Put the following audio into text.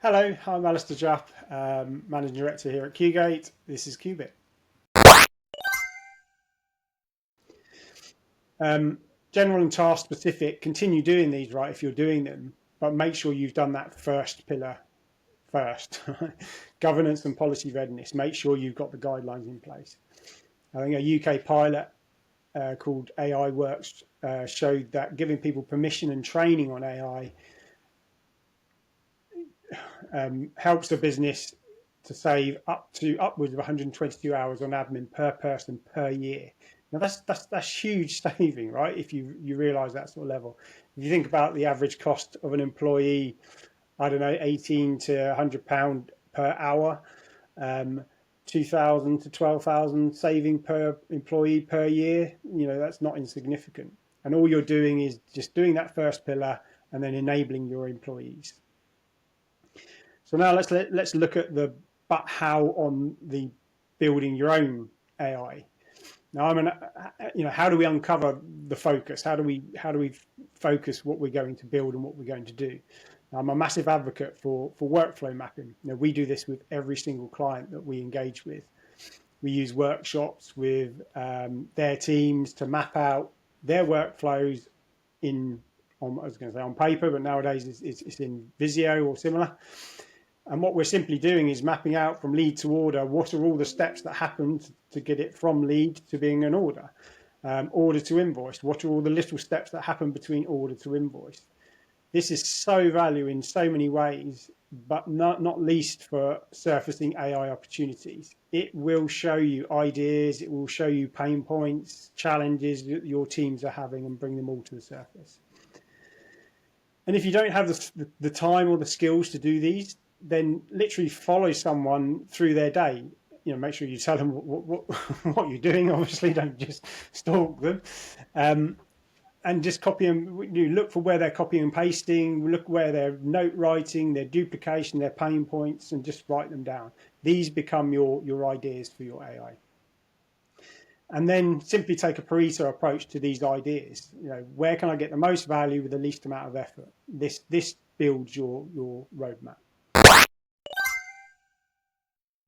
Hello, I'm Alastair, Managing Director here at QGate. This is QBit. General and task specific, continue doing these right if you're doing them, but make sure you've done that first pillar first. Governance and policy readiness, make sure you've got the guidelines in place. I think a UK pilot called AI Works showed that giving people permission and training on AI helps the business to save upwards of 122 hours on admin per person per year. Now that's huge saving, right? If you realise that sort of level. If you think about the average cost of an employee, I don't know, 18 to 100 pound per hour, 2,000 to 12,000 saving per employee per year. That's not insignificant. And all you're doing is just doing that first pillar and then enabling your employees. So now let's look at the how on the building your own AI. Now, how do we uncover the focus? How do we focus what we're going to build and what we're going to do? Now, I'm a massive advocate for workflow mapping. We do this with every single client that we engage with. We use workshops with their teams to map out their workflows on paper, but nowadays it's in Visio or similar. And what we're simply doing is mapping out from lead to order, what are all the steps that happen to get it from lead to being an order, order to invoice, what are all the little steps that happen between order to invoice. This is so valuable in so many ways, but not least for surfacing AI opportunities. It will show you ideas, it will show you pain points, challenges that your teams are having and bring them all to the surface. And if you don't have the time or the skills to do these, then literally follow someone through their day. Make sure you tell them what you're doing. Obviously, don't just stalk them, and just copy them. You look for where they're copying and pasting. Look where they're note writing, their duplication, their pain points, and just write them down. These become your ideas for your AI. And then simply take a Pareto approach to these ideas. Where can I get the most value with the least amount of effort? This builds your roadmap.